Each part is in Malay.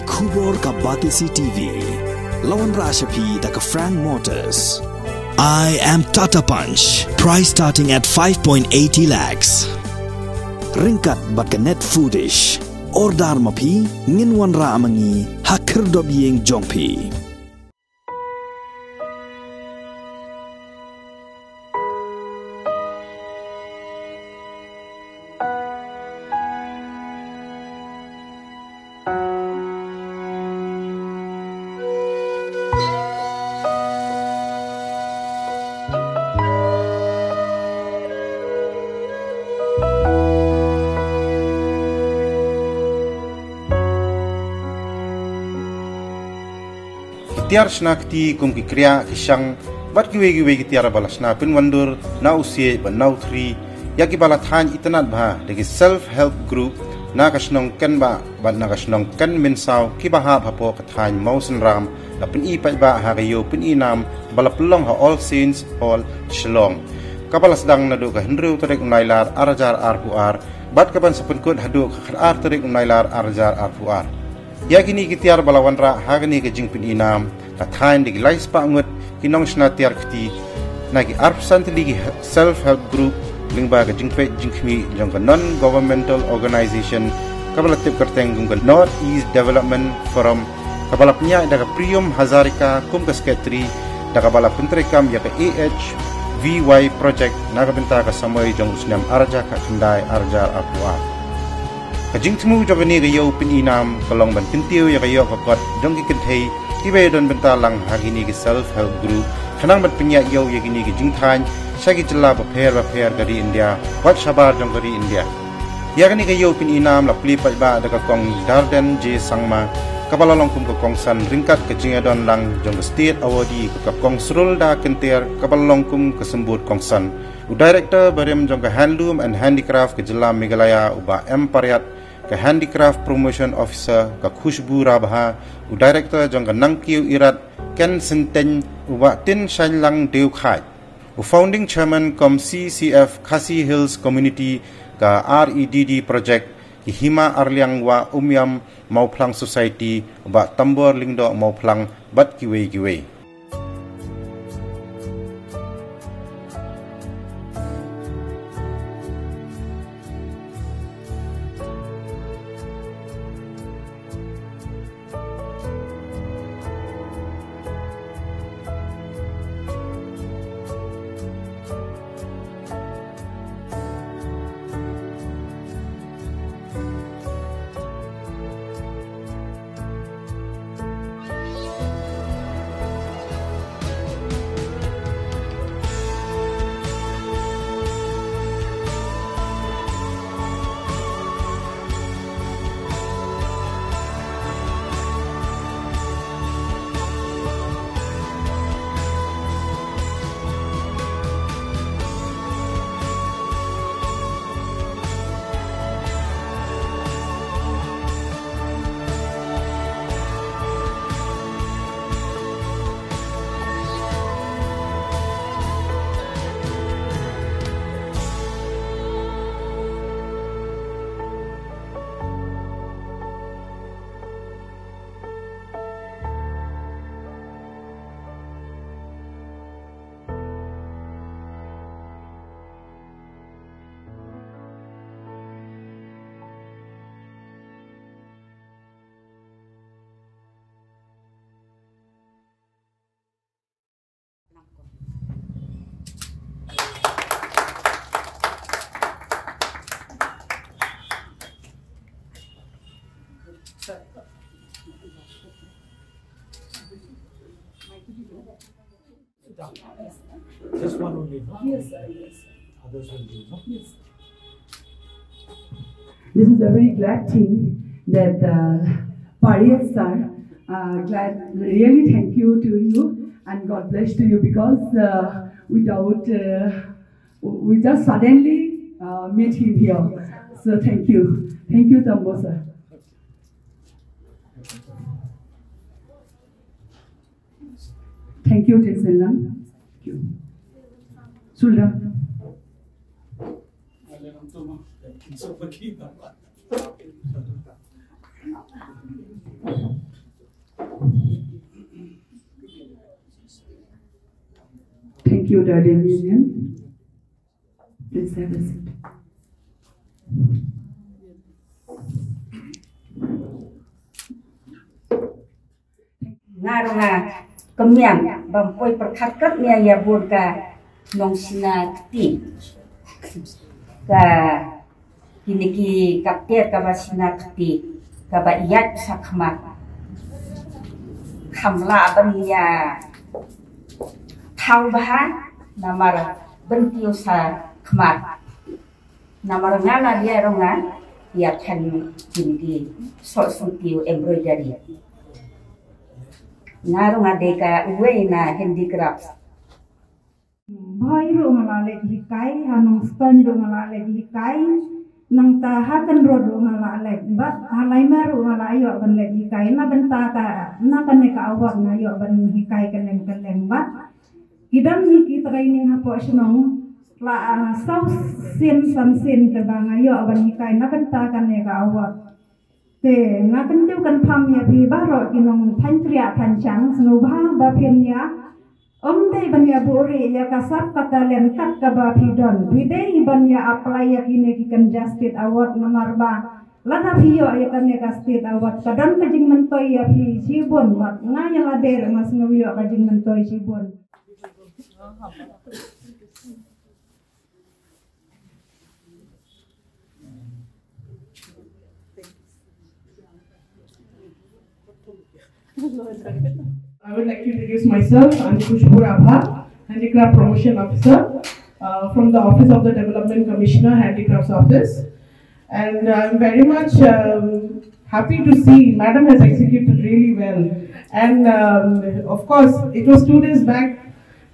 Kubor ka Batisi TV. Lawan Rashapi da ka Frank Motors. I am Tata Punch. Price starting at 5.80 lakhs. Ringkat bat ka net foodish. Ordar mapi nginwan ra amangi hakir dobyeng jongpi. Tiar Shna kti kum ki kriya ki shang bat ki wegi tiar bala Shna pin wandur na usie ba na uthri ya ki bala than itanat bha de ki self help group na ka Shnong kan ba na ka Shnong kan min saw ki ba ha pho ka than mausen ram la pin I pa ba ha yo Pyninam bala plong ha all saints hall Shillong ka bala sedang na do ka hendru terek unailar arjar arpuar bat ka ban sapun kut hadu ka ar terek unailar arjar arpuar ya kini kitiar balawan ra hagani ke jing Pyninam ta thain di lais pa ngut kinong Shna tiar kti na ki arpsan ti self help group lingba ke jing pe jing khmi jong ka non governmental organization kabala tip karteng gung ka North East Development Forum kabala pnya da ka Priyum Hazarika kum ka sekretari da kabala pentrekam ya ka AHVY project na ka benta ka samoy jong usnam arja ka kendai arjar apuar kajing temu jogani ga yo Pyninam kalong ban tintiu ya ga yo kakot jong ki kenthei ki be don bentalang hagini ki self help group khanang bat pinya yo ya gini ki jingthan shagi chilla ba pher gari India wat shabar jong gari India ya gani ga yo Pyninam la pli pa ba da ka kong darden je sangma kabala longkum ka kong san ringkat ka jinga don lang jong state awadi ka kong srul da kenter kabala longkum ka sembut kong san director barem jong ka handloom and handicraft ke jilla Meghalaya uba Empariat ka handicraft promotion officer ka Khushbu Rabha director jong ka Nangkiu Irat Ken Syntein uba Tin Shillong Deu Khai founding chairman kom CCF Khasi Hills Community ka REDD project ki Hima Arliang wa Umyam Mauplang Society uba Tambor Lingdo Mauplang bat kiwei Just one only, no? Yes, sir, yes. Others will do, no? Yes. This is a very glad thing that Pariat sir, really thank you to you and God bless to you because we just suddenly met him here. So thank you. Thank you, Tambo sir. Thank you, Shillong. Thank you. Sulda. So forgive. Thank you, Daddy Union. Please have a seat. Nga kemiang bampoi perkakat ni ya buat ka nong Shna ti ka kini ki kapter ka ba Shna ti ka ba iyak sakma kamla banya thau bah namar bentiu sa khmat namar ngana dia ronga ya kan kini ki so sutiu embroidery ngaruh ngadeka uwe na handicrafts. Boy ro ngalale hikai, hanong stone ro ngalale hikai, nang tahakan ro ngalale, bat halai meru ngalayo ban le hikai, na benta ka, na kaneka awak ngayo ban hikai keleng bat. Kidam hiki training hapo Shnong, la south sin san sin ke bangayo ban hikai, na benta kaneka awak. Te ngakan tu kan pam ya pi baro kinong than kriya than chang snubha ba phian ya te ban ya bore ya kasap katalen kat ka ba phidon bidei ban ya apply ya kine ki kan state award nomor ba lada phiyo ya kan ya state award kadang kajing mentoy ya phi sibon mat ngaya lader mas ngawiyo kajing mentoy sibon. I would like to introduce myself. I'm Khushbu Abha, Handicraft Promotion Officer from the Office of the Development Commissioner, Handicrafts Office. And I'm very much happy to see Madam has executed really well. And of course, it was 2 days back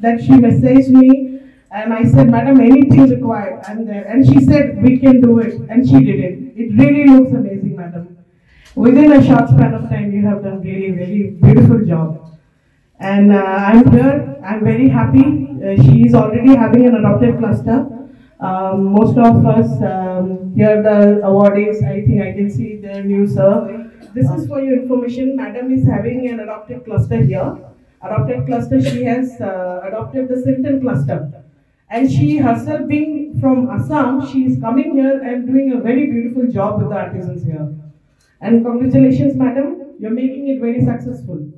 that she messaged me and I said, Madam, anything required, I'm there. And she said, we can do it. And she did it. It really looks amazing, Madam. Within a short span of time, you have done really, very beautiful job. And I'm here, I'm very happy. She is already having an adopted cluster. Most of us here, the awardees, I think I can see their new sir. This is for your information, Madam is having an adopted cluster here. Adopted cluster, she has adopted the Syntein cluster. And she herself being from Assam, she is coming here and doing a very beautiful job with the artisans here. And congratulations, Madam, you're making it very successful.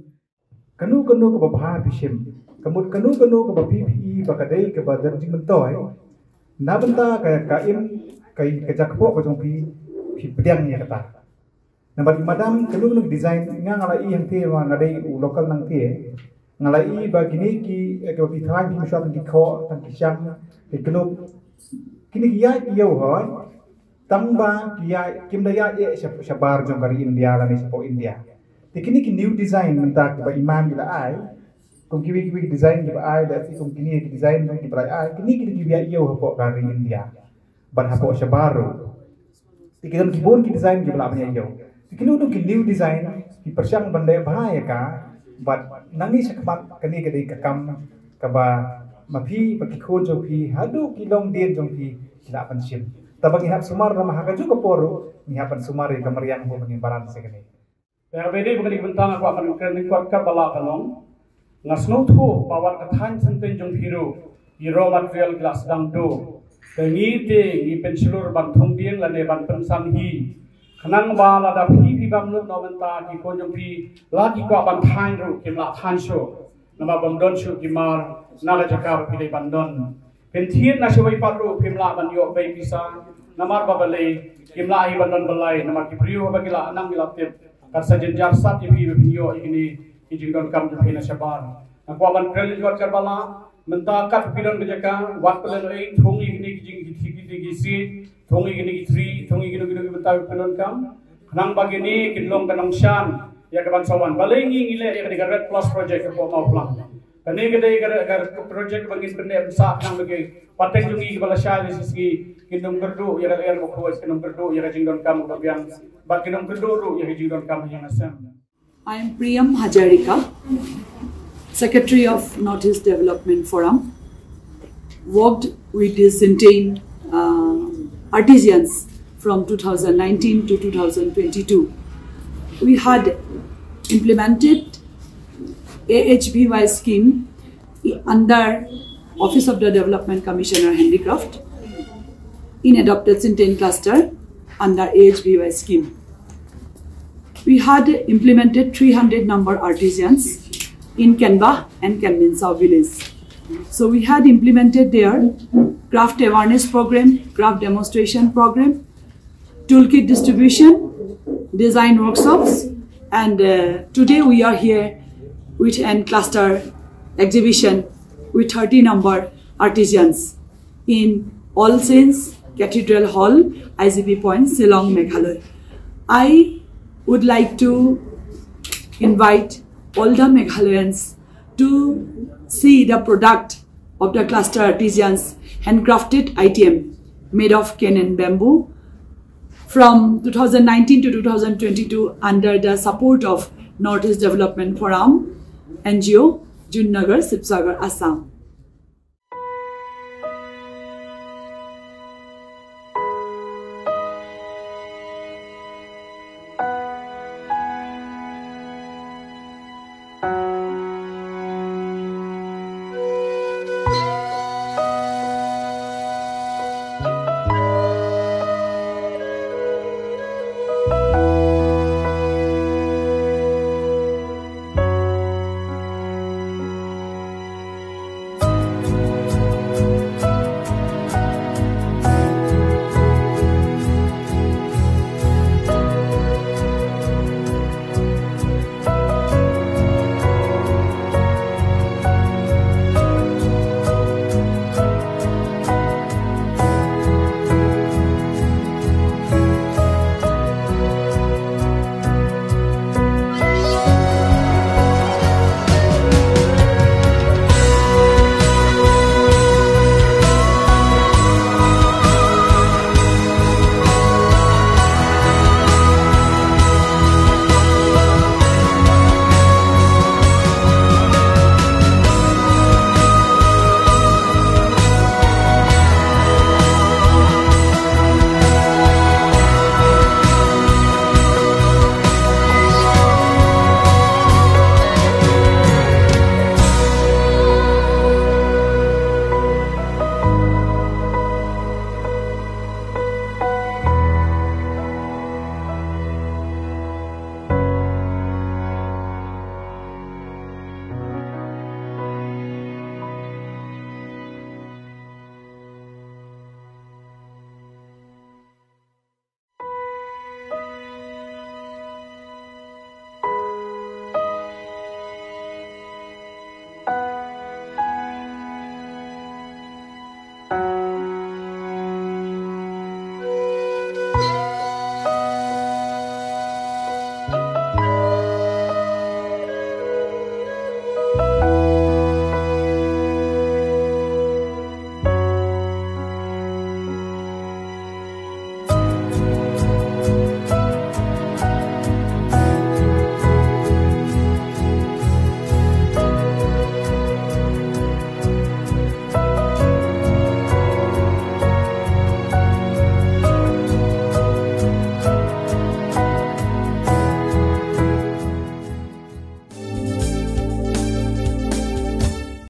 Kanu ke babha bishim, kamut kanu ke bapi bakadai ke badarjing mentoy, na benta kaim kejakpo ke jongpi pediang ni kata. Nampak Madam kanu design ngalai yang te ngadai lokal nang te, ngalai bagini ki bapi thai bi misal ki kho tang kisang kanu kini kiai kiau hoy. Tamba kia kim daya ye shabar jong kari India lani sepo India. Tikini ki new design mentak ba imam gila ai. Kung kiwi design gila ai da kung kini ki design jong gila ai. Kini ki biya yo hapo kari India. Ban hapo shabaru. Tikidan ki bon ki design gila apnya yo. Tikini udu ki new design ki persyang bandai bahaya ka. But nangi sakmat kani kadai kakam kaba mapi pakikon jong pi hadu kilong dien jong pi gila pansim. Tabang ihap sumar na mahaka juga poro ihapan sumari kamariang po pangimbaran sa kani. Pero pwede balik bentang ako akan kuat ka bala kanong ngasnot ko bawal kathan Syntein jong hero material glass dang do ngite i pensilur ban thongdien lane ban pensang hi khanang bala da phi bam no benta ki ko jong pi la ki ko ban thain ru kim la than sho nama bam don shu ki mar naga jaka pi bandon Penthir na siya ipatro pimla ban yo bay pisa namar babalay kimla ay bandon balay namar kipriyo bagila anang gilatip karsa jenjar sat ipi bipinyo ikini ijingdon kam jupi na siya bar nakwa ban krel juat karbala menta kat pidon kejaka wat pelen ay thong ikini kijing gisi thong ikini gitri thong ikini benta pidon kam nang bagini kinlong kanang syan ya kaban sawan balay ngile ya kadiga Red Plus project ko mau plan Kani kadai agar project bagi sebenarnya besar nang bagi paten jungi kepala syah di sisi kingdom kerdu ya kadai agar kuat kingdom kerdu ya kajingdon kam bagian bak kingdom kerdu ru ya kajingdon kam yang asam. I am Priyam Hajarika, Secretary of Northeast Development Forum. Worked with the Syntein artisans from 2019 to 2022. We had implemented AHBY scheme under Office of the Development Commissioner Handicraft in adopted Syntein cluster under AHBY scheme. We had implemented 300 number artisans in Kenba and Kenminsao village. So we had implemented their craft awareness program, craft demonstration program, toolkit distribution, design workshops, and today we are here with an cluster exhibition with 30 number artisans in All Saints Cathedral Hall, IGP Point, Shillong, Meghalaya. I would like to invite all the Meghalayans to see the product of the cluster artisans handcrafted item made of cane and bamboo from 2019 to 2022 under the support of Northeast Development Forum NGO, Junnagar, Sibsagar, Assam.